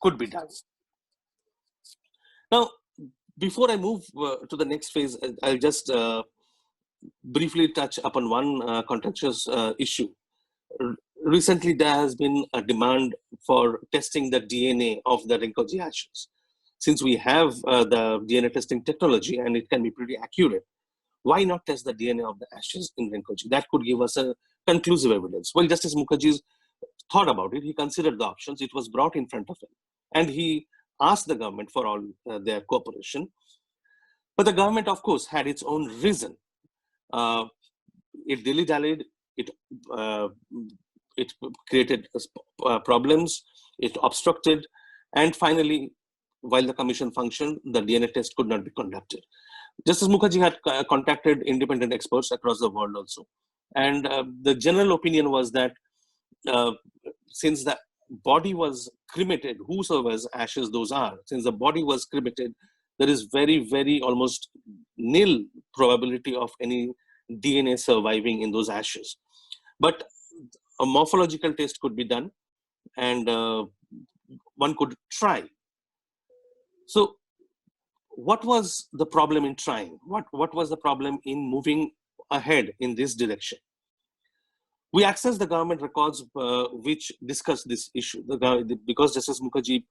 could be done. Now, before I move to the next phase, I'll just briefly touch upon one contentious issue. Recently, there has been a demand for testing the DNA of the Rinpoche ashes. Since we have the DNA testing technology and it can be pretty accurate, why not test the DNA of the ashes in Rinpoche? That could give us a conclusive evidence. Well, Justice Mukherjee thought about it. He considered the options. It was brought in front of him. And he asked the government for all their cooperation. But the government, of course, had its own reason. It dilly-dallied. It created problems. It obstructed. And finally, while the commission functioned, the DNA test could not be conducted. Justice Mukherjee had contacted independent experts across the world also. And the general opinion was that since the body was cremated, whosoever's ashes those are, since the body was cremated, there is very, very almost nil probability of any DNA surviving in those ashes. But a morphological test could be done and one could try. So what was the problem in trying? What was the problem in moving ahead in this direction? We accessed the government records which discuss this issue. Because Justice Mukherjee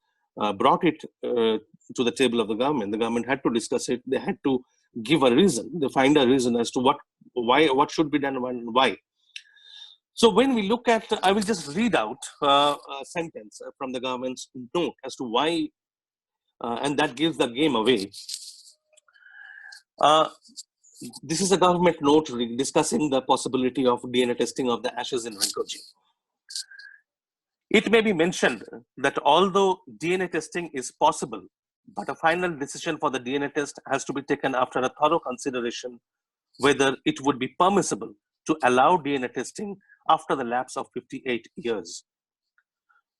brought it to the table of the government had to discuss it. They had to give a reason. They find a reason as to what should be done and why. So when we look at, I will just read out a sentence from the government's note as to why, and that gives the game away. This is a government note discussing the possibility of DNA testing of the ashes in Rinpoche. It may be mentioned that although DNA testing is possible, but a final decision for the DNA test has to be taken after a thorough consideration whether it would be permissible to allow DNA testing after the lapse of 58 years.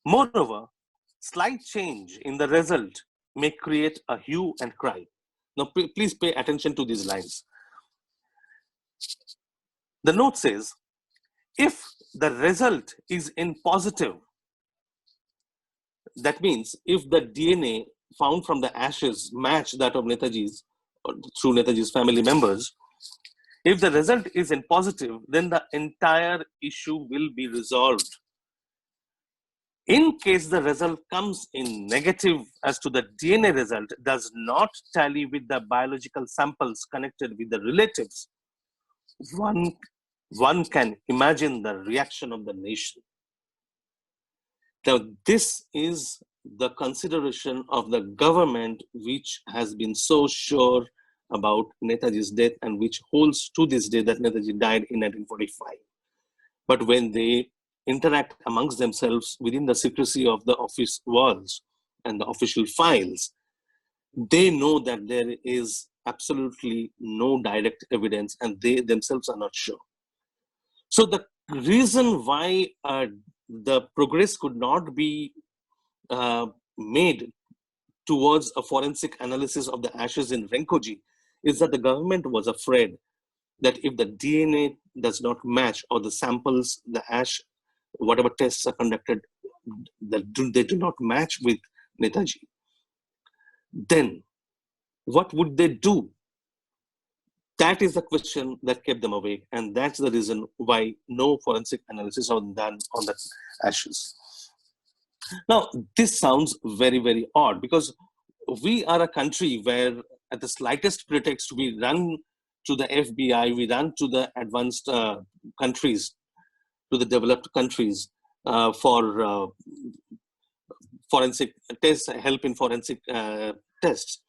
Moreover, slight change in the result may create a hue and cry. Now, please pay attention to these lines. The note says, if the result is in positive, that means if the DNA found from the ashes match that of Netaji's, through Netaji's family members, if the result is in positive, then the entire issue will be resolved. In case the result comes in negative as to the DNA result does not tally with the biological samples connected with the relatives, one can imagine the reaction of the nation. Now, this is the consideration of the government which has been so sure about Netaji's death and which holds to this day that Netaji died in 1945. But when they interact amongst themselves within the secrecy of the office walls and the official files, they know that there is absolutely no direct evidence and they themselves are not sure. So the reason why the progress could not be made towards a forensic analysis of the ashes in Rinpoche is that the government was afraid that if the DNA does not match or the samples, the ash, whatever tests are conducted, they do not match with Netaji, then what would they do? That is the question that kept them awake, and that's the reason why no forensic analysis was done on the ashes. Now, this sounds very, very odd because we are a country where at the slightest pretext, we run to the FBI, we run to the advanced countries, to the developed countries for forensic tests, help in forensic tests.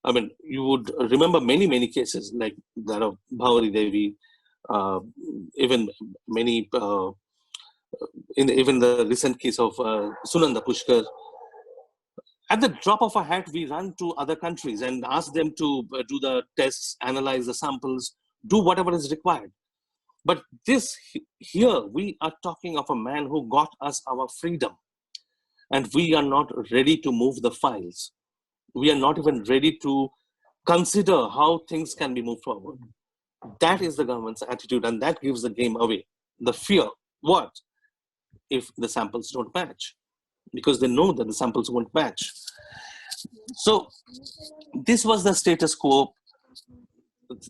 I mean, you would remember many, many cases like that of Bhavari Devi, even many, even the recent case of Sunanda Pushkar. At the drop of a hat, we run to other countries and ask them to do the tests, analyze the samples, do whatever is required. But here, we are talking of a man who got us our freedom. And we are not ready to move the files. We are not even ready to consider how things can be moved forward. That is the government's attitude, and that gives the game away. The fear, what if the samples don't match? because they know that the samples won't match. So this was the status quo.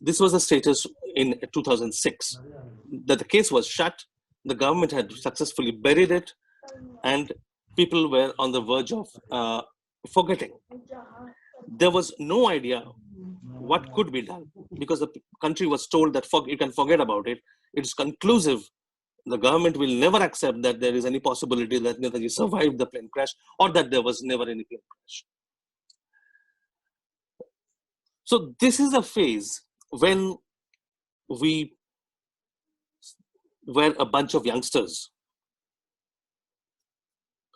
This was the status in 2006, that the case was shut, the government had successfully buried it, and people were on the verge of forgetting. There was no idea what could be done, because the country was told that you can forget about it. It's conclusive. The government will never accept that there is any possibility that Netaji survived the plane crash, or that there was never any plane crash. So this is a phase when we were a bunch of youngsters.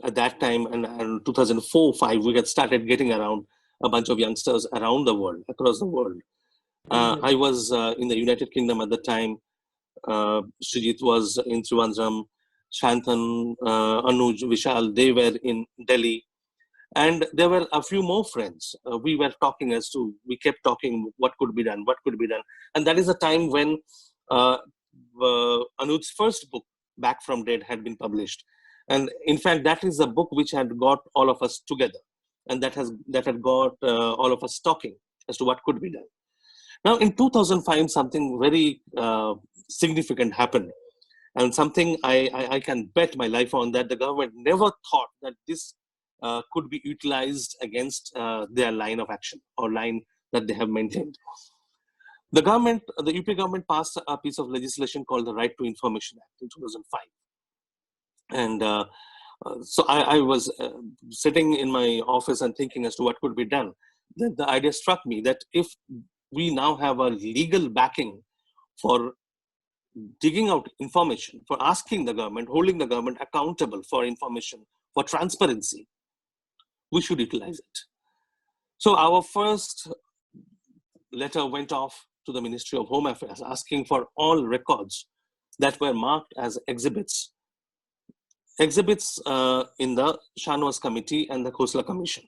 At that time, and 2004-5, we had started getting around a bunch of youngsters around the world, across the world. I was in the United Kingdom at the time. Sujeet was in Trivandrum, Shantanu, Anuj, Vishal, they were in Delhi. And there were a few more friends. We kept talking what could be done, what could be done. And that is a time when Anuj's first book, Back from Dead, had been published. And in fact, that is a book which had got all of us together. And that had got all of us talking as to what could be done. Now, in 2005, something very significant happened. And something I can bet my life on, that the government never thought that this could be utilized against their line of action, or line that they have maintained. The UPA government passed a piece of legislation called the Right to Information Act in 2005. And so I was sitting in my office and thinking as to what could be done. Then the idea struck me that if we now have a legal backing for digging out information, for asking the government, holding the government accountable for information, for transparency, we should utilize it. So our first letter went off to the Ministry of Home Affairs, asking for all records that were marked as exhibits in the Shahnawaz Committee and the Khosla Commission.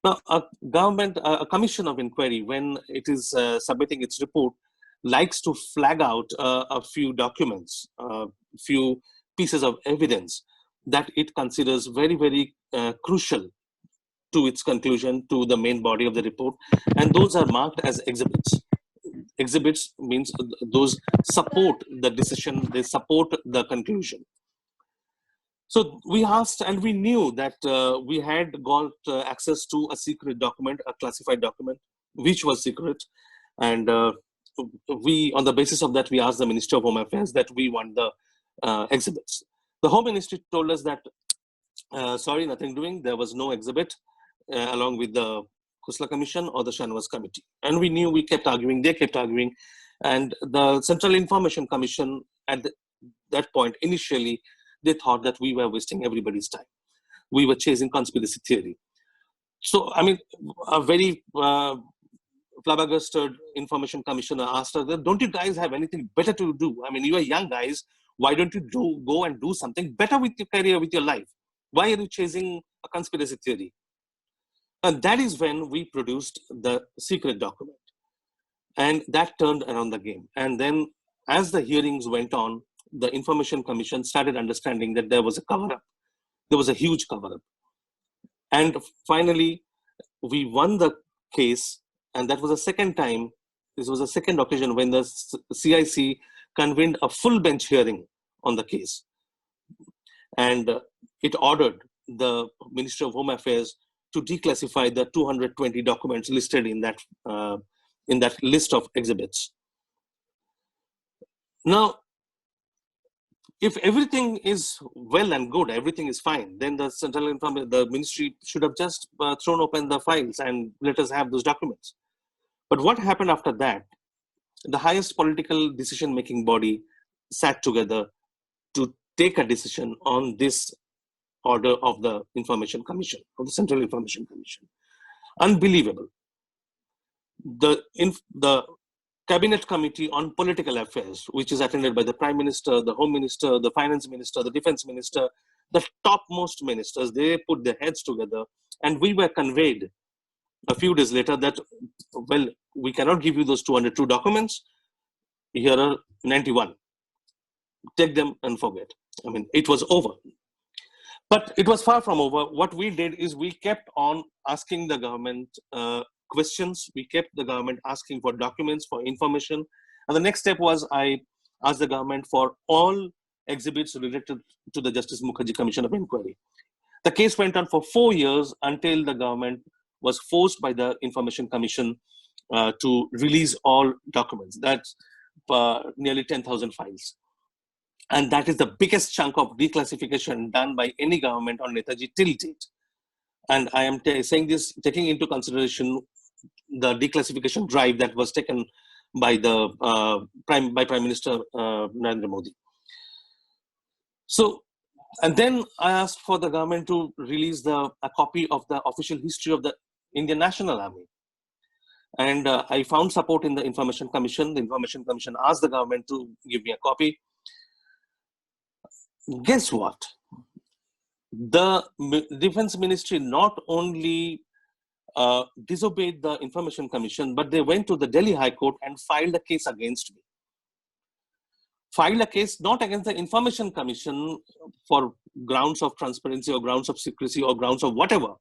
Now, a commission of inquiry, when it is submitting its report, likes to flag out a few documents, a few pieces of evidence that it considers very, very crucial to its conclusion, to the main body of the report, and those are marked as exhibits. Exhibits means those support the decision, they support the conclusion. So we asked, and we knew that we had got access to a secret document, a classified document, which was secret. And on the basis of that, we asked the Ministry of Home Affairs that we want the exhibits. The Home Ministry told us that, sorry, nothing doing. There was no exhibit along with the Khosla Commission or the Shahnawaz Committee. And we knew, we kept arguing, they kept arguing. And the Central Information Commission, at that point, initially, they thought that we were wasting everybody's time. We were chasing conspiracy theory. So, I mean, a very flabbergasted information commissioner asked us, don't you guys have anything better to do? I mean, you are young guys. Why don't you go and do something better with your career, with your life? Why are you chasing a conspiracy theory? And that is when we produced the secret document. And that turned around the game. And then as the hearings went on, the Information Commission started understanding that there was a cover-up. There was a huge cover-up. And finally, we won the case. And that was the second time, this was the second occasion when the CIC convened a full bench hearing on the case. And it ordered the Ministry of Home Affairs to declassify the 220 documents listed in that list of exhibits. Now, if everything is well and good, everything is fine, then the ministry should have just thrown open the files and let us have those documents. But what happened after that? The highest political decision-making body sat together to take a decision on this order of the Information Commission, of the Central Information Commission. Unbelievable. The Cabinet Committee on Political Affairs, which is attended by the Prime Minister, the Home Minister, the Finance Minister, the Defense Minister, the topmost ministers, they put their heads together, and we were conveyed a few days later that, well, we cannot give you those 202 documents. Here are 91. Take them and forget. I mean, it was over. But it was far from over. What we did is we kept on asking the government questions. We kept the government asking for documents, for information. And the next step was I asked the government for all exhibits related to the Justice Mukherjee Commission of Inquiry. The case went on for 4 years until the government was forced by the Information Commission to release all documents. That's nearly 10,000 files. And that is the biggest chunk of declassification done by any government on Netaji till date. And I am saying this, taking into consideration the declassification drive that was taken by the Prime Minister Narendra Modi. So, and then I asked for the government to release a copy of the official history of the Indian National Army. And I found support in the Information Commission. The Information Commission asked the government to give me a copy. Guess what? The Defense Ministry not only disobeyed the Information Commission, but they went to the Delhi High Court and filed a case against me. Filed a case not against the Information Commission for grounds of transparency or grounds of secrecy or grounds of whatever.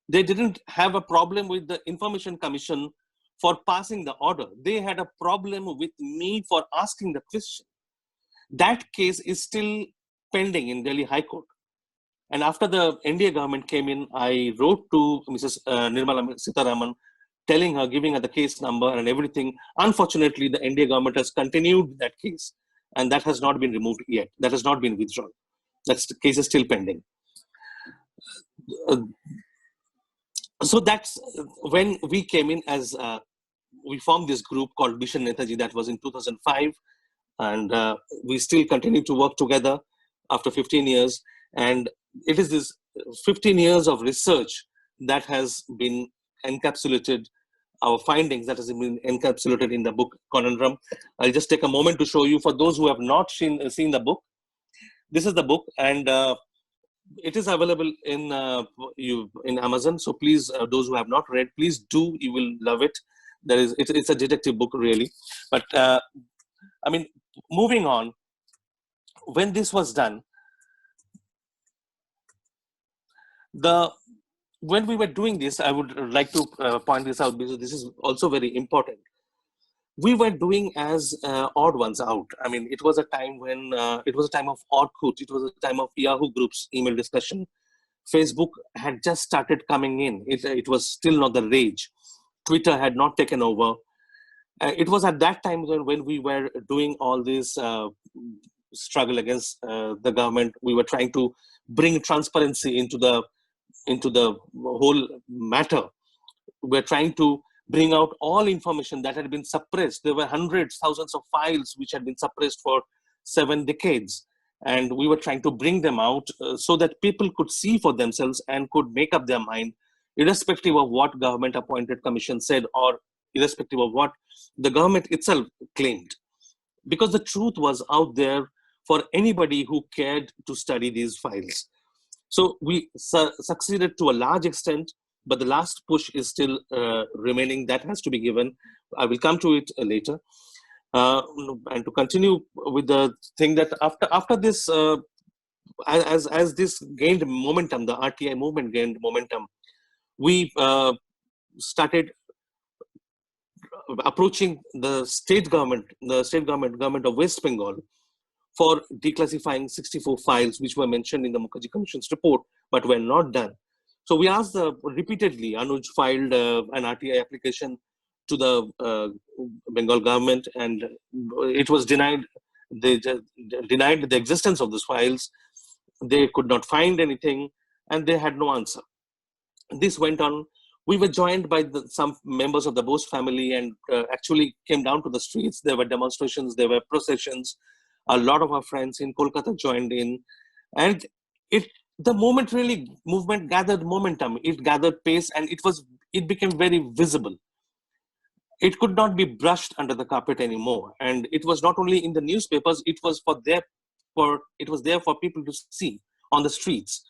They didn't have a problem with the Information Commission for passing the order. They had a problem with me for asking the question. That case is still pending in Delhi High Court. And after the NDA government came in, I wrote to Mrs. Nirmala Sitharaman, telling her, giving her the case number and everything. Unfortunately, the NDA government has continued that case, and that has not been removed yet. That has not been withdrawn. That case is still pending. So that's when we came in as, we formed this group called Mission Netaji. That was in 2005. And we still continue to work together after 15 years. And it is this 15 years of research that has been encapsulated, our findings that has been encapsulated in the book Conundrum. I'll just take a moment to show you, for those who have not seen the book. This is the book, and it is available in Amazon. So please, those who have not read, please do. You will love it. It's a detective book, really. But I mean, moving on. When this was done, when we were doing this, I would like to point this out because this is also very important. We were doing as odd ones out. I mean, it was a time when it was a time of Orkut. It was a time of Yahoo groups, email discussion. Facebook had just started coming in. It was still not the rage. Twitter had not taken over. It was at that time when we were doing all this struggle against the government. We were trying to bring transparency into the whole matter. We were trying to bring out all information that had been suppressed. There were hundreds, thousands of files which had been suppressed for 7 decades. And we were trying to bring them out so that people could see for themselves and could make up their mind, irrespective of what government appointed commission said or irrespective of what the government itself claimed. Because the truth was out there for anybody who cared to study these files. So we succeeded to a large extent, but the last push is still remaining. That has to be given. I will come to it later. And to continue with the thing that after this, as this gained momentum, the RTI movement gained momentum, we started approaching the state government of West Bengal for declassifying 64 files which were mentioned in the Mukherjee Commission's report, but were not done. So we asked repeatedly. Anuj filed an RTI application to the Bengal government, and it was denied. They denied the existence of those files. They could not find anything, and they had no answer. This went on. We were joined by some members of the Bose family and actually came down to the streets. There were demonstrations, there were processions. A lot of our friends in Kolkata joined in. And the movement gathered momentum. It gathered pace, and it became very visible. It could not be brushed under the carpet anymore. And it was not only in the newspapers, it was there for people to see on the streets.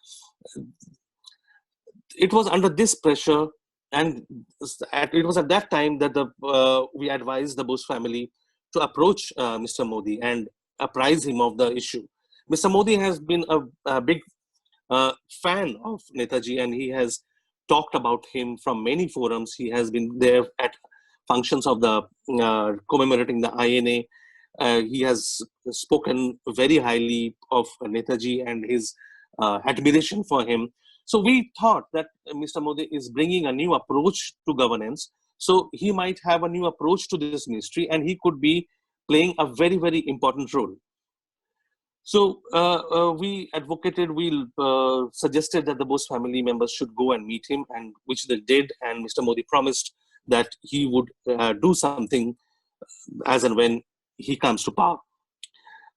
It was under this pressure, and it was at that time that we advised the Bose family to approach Mr. Modi and apprise him of the issue. Mr. Modi has been a big a fan of Netaji, and he has talked about him from many forums. He has been there at functions of the commemorating the INA. He has spoken very highly of Netaji and his admiration for him. So we thought that Mr. Modi is bringing a new approach to governance. So he might have a new approach to this ministry, and he could be playing a very, very important role. So we advocated, we suggested that the Bose family members should go and meet him, and which they did. And Mr. Modi promised that he would do something as and when he comes to power.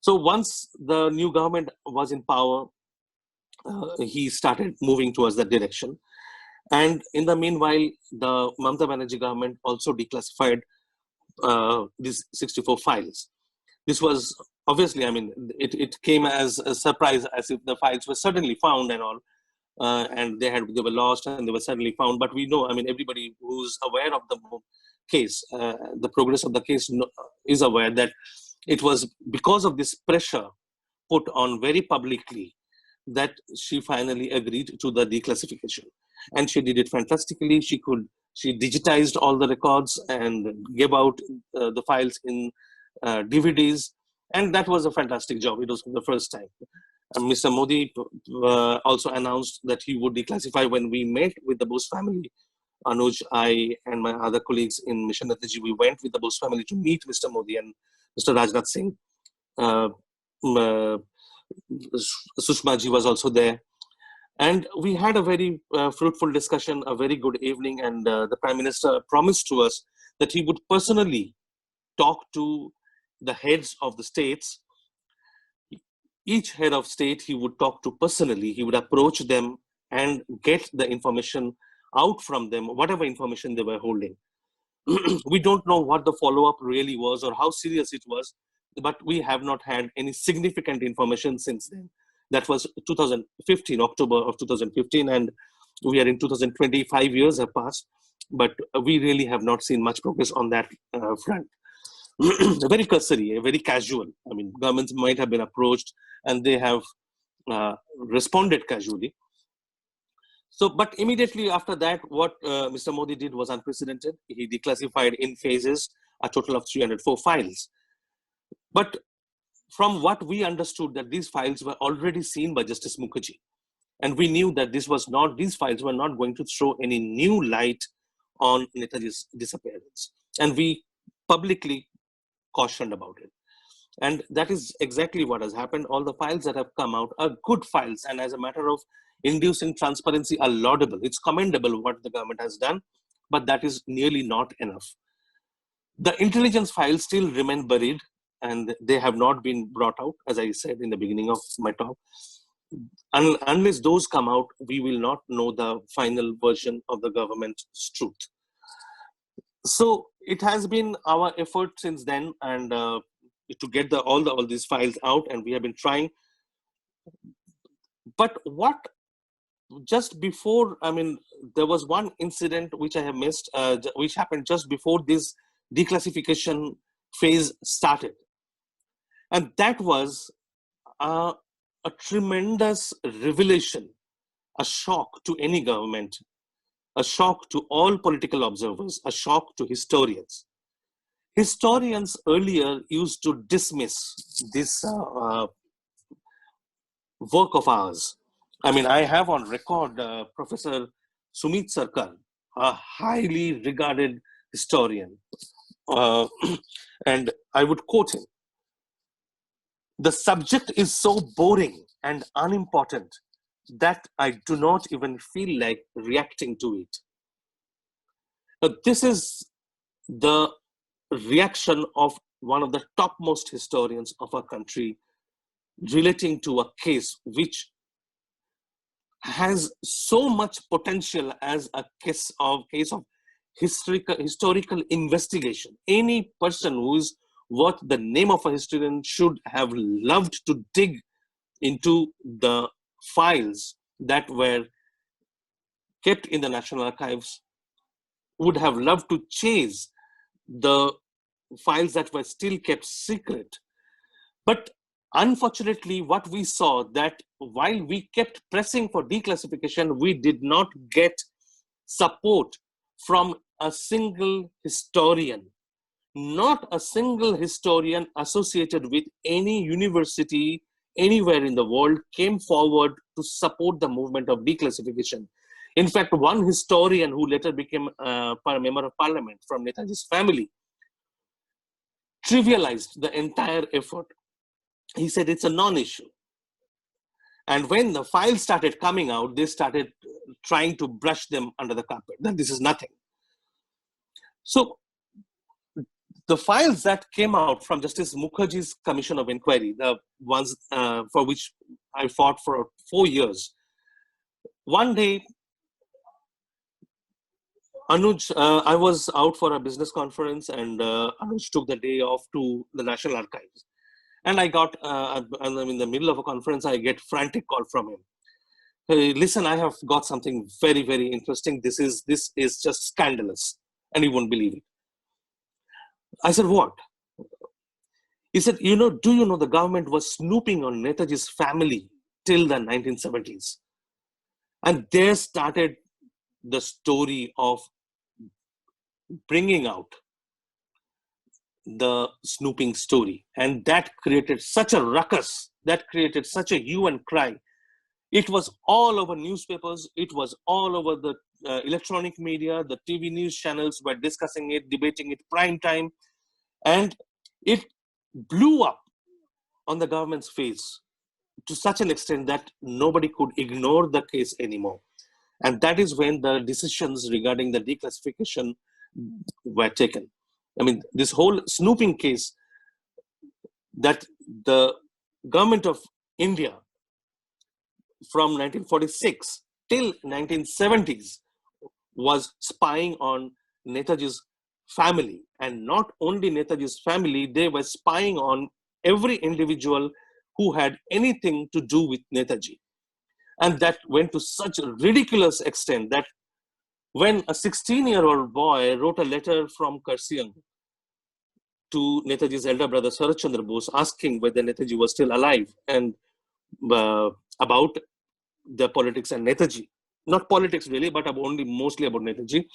So once the new government was in power, he started moving towards that direction. And in the meanwhile, the Mamata Banerjee government also declassified these 64 files. This was obviously, I mean, it came as a surprise, as if the files were suddenly found and all, and they were lost and they were suddenly found. But we know, I mean, everybody who's aware of the case, the progress of the case, is aware that it was because of this pressure put on very publicly that she finally agreed to the declassification, and she did it fantastically. She digitized all the records and gave out the files in DVDs, and that was a fantastic job. It was the first time. Mr. Modi also announced that he would declassify. When we met with the Bose family, Anuj, I, and my other colleagues in Mission Netaji, we went with the Bose family to meet Mr. Modi and Mr. Rajnath Singh. Sushma ji was also there. And we had a very fruitful discussion, a very good evening. And the Prime Minister promised to us that he would personally talk to the heads of the states. Each head of state he would talk to personally. He would approach them and get the information out from them, whatever information they were holding. We don't know what the follow-up really was or how serious it was, but we have not had any significant information since then. That was 2015, October of 2015, and we are in 2020, 5 years have passed, but we really have not seen much progress on that front. Very cursory, very casual. I mean, governments might have been approached and they have responded casually. So, but immediately after that, what Mr. Modi did was unprecedented. He declassified in phases a total of 304 files. But from what we understood, that these files were already seen by Justice Mukherjee. And we knew that these files were not going to throw any new light on Netaji's disappearance. And we publicly cautioned about it. And that is exactly what has happened. All the files that have come out are good files. And as a matter of inducing transparency, are laudable. It's commendable what the government has done, but that is nearly not enough. The intelligence files still remain buried, and they have not been brought out, as I said in the beginning of my talk. Unless those come out, we will not know the final version of the government's truth. So it has been our effort since then, and to get all these files out, and we have been trying. But what just before, I mean, there was one incident which I have missed, which happened just before this declassification phase started. And that was a tremendous revelation, a shock to any government, a shock to all political observers, a shock to historians. Historians earlier used to dismiss this work of ours. I mean, I have on record Professor Sumit Sarkar, a highly regarded historian, and I would quote him: "The subject is so boring and unimportant that I do not even feel like reacting to it." Now, this is the reaction of one of the topmost historians of our country relating to a case which has so much potential as a case of historical investigation. Any person who is worth the name of a historian should have loved to dig into the files that were kept in the National Archives, would have loved to chase the files that were still kept secret. But Unfortunately, what we saw that while we kept pressing for declassification, we did not get support from a single historian. Not a single historian associated with any university anywhere in the world came forward to support the movement of declassification. In fact, one historian who later became a member of parliament from Netaji's family trivialized the entire effort. He said it's a non-issue. And when the files started coming out, they started trying to brush them under the carpet, that this is nothing. So the files that came out from Justice Mukherjee's Commission of Inquiry, the ones for which I fought for 4 years, one day, Anuj, I was out for a business conference, and Anuj took the day off to the National Archives. And I got, I'm in the middle of a conference, I get frantic call from him. Hey, listen, I have got something very, very interesting. This is just scandalous, and you won't believe it. I said, what? He said, do you know the government was snooping on Netaji's family till the 1970s? And there started the story of bringing out the snooping story. And that created such a ruckus, that created such a hue and cry. It was all over newspapers. It was all over the electronic media. The TV news channels were discussing it, debating it prime time. And it blew up on the government's face to such an extent that nobody could ignore the case anymore. And that is when the decisions regarding the declassification were taken. I mean, this whole snooping case that the government of India from 1946 till 1970s was spying on Netaji's family. And not only Netaji's family, they were spying on every individual who had anything to do with Netaji. And that went to such a ridiculous extent that when a 16-year-old boy wrote a letter from Kurseong to Netaji's elder brother Sharat Chandra Bose asking whether Netaji was still alive and about the politics and Netaji, not politics really, but only mostly about Netaji,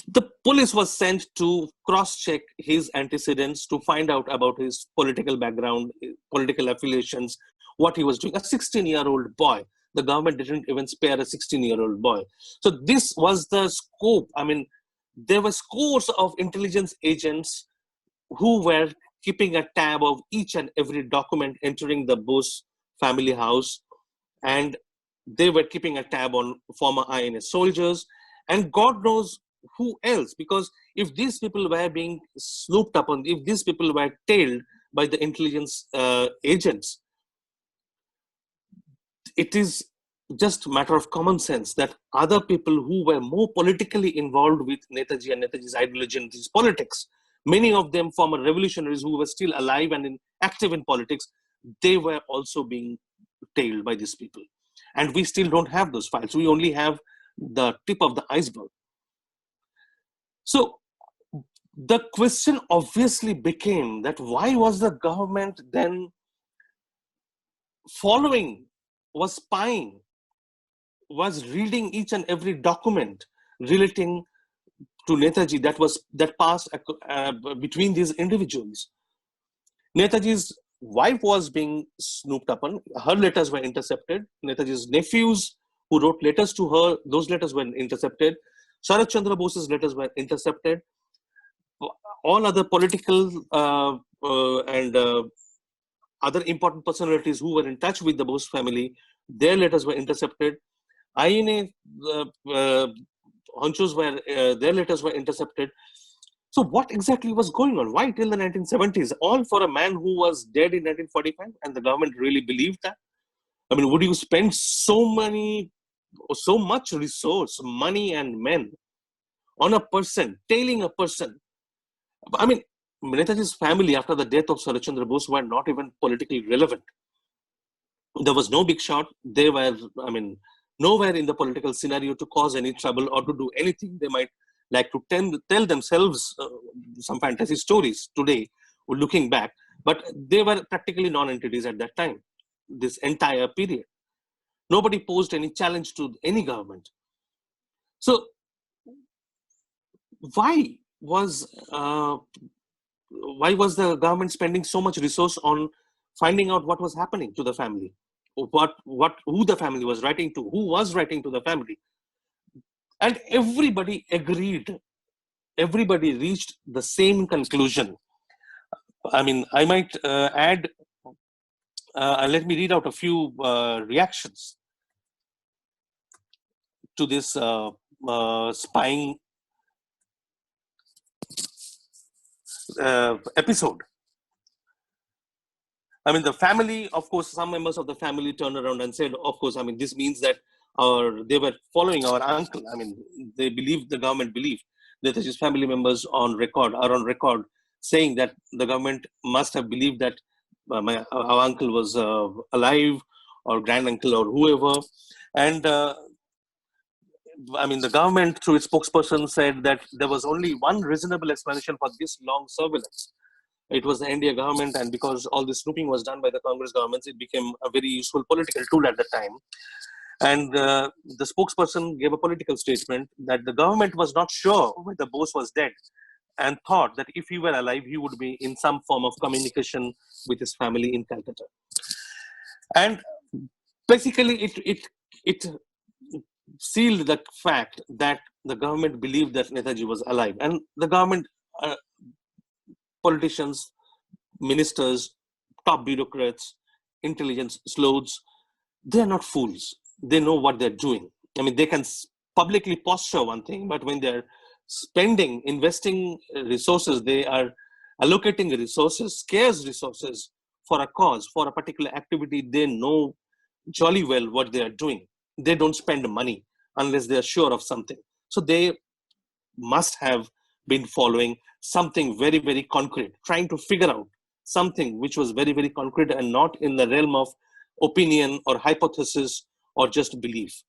the police was sent to cross-check his antecedents to find out about his political background, political affiliations, what he was doing. A 16-year-old boy. The government didn't even spare a 16-year-old boy. So this was the scope. I mean, there were scores of intelligence agents who were keeping a tab of each and every document entering the Bose family house. And they were keeping a tab on former INS soldiers. And God knows who else, because if these people were being snooped upon, if these people were tailed by the intelligence agents, it is just a matter of common sense that other people who were more politically involved with Netaji and Netaji's ideology and his politics, many of them former revolutionaries who were still alive and active in politics, they were also being tailed by these people. And we still don't have those files. We only have the tip of the iceberg. So the question obviously became that why was the government then following, was spying, was reading each and every document relating to Netaji that passed between these individuals. Netaji's wife was being snooped upon. Her letters were intercepted. Netaji's nephews who wrote letters to her, those letters were intercepted. Sharat Chandra Bose's letters were intercepted. All other political and other important personalities who were in touch with the Bose family, their letters were intercepted. INA honchos their letters were intercepted. So what exactly was going on? Why till the 1970s? All for a man who was dead in 1945, and the government really believed that? I mean, would you spend so much resource, money and men on a person, tailing a person? I mean, Netaji's family after the death of Sharat Chandra Bose were not even politically relevant. There was no big shot. They were, I mean, nowhere in the political scenario to cause any trouble or to do anything. They might like to tell themselves some fantasy stories today looking back, but they were practically non-entities at that time, this entire period. Nobody posed any challenge to any government. So why was the government spending so much resource on finding out what was happening to the family, who the family was writing to, who was writing to the family? And everybody agreed. Everybody reached the same conclusion. I mean, I might add, let me read out a few reactions to this spying episode. I mean, the family, of course, some members of the family turned around and said, of course, I mean, this means that they were following our uncle. I mean, they believed, the government believed that his family members are on record saying that the government must have believed that our uncle was alive, or granduncle, or whoever. And I mean, the government, through its spokesperson, said that there was only one reasonable explanation for this long surveillance. It was the NDA government, and because all this snooping was done by the Congress governments, it became a very useful political tool at the time. And the spokesperson gave a political statement that the government was not sure whether Bose was dead, and thought that if he were alive, he would be in some form of communication with his family in Calcutta. And basically, it sealed the fact that the government believed that Netaji was alive. And the government, politicians, ministers, top bureaucrats, intelligence sleuths, they're not fools. They know what they're doing. I mean, they can publicly posture one thing, but when they're investing resources, they are allocating resources, scarce resources, for a cause, for a particular activity, they know jolly well what they are doing. They don't spend money unless they are sure of something. So they must have been following something very, very concrete, trying to figure out something which was very, very concrete and not in the realm of opinion or hypothesis or just belief.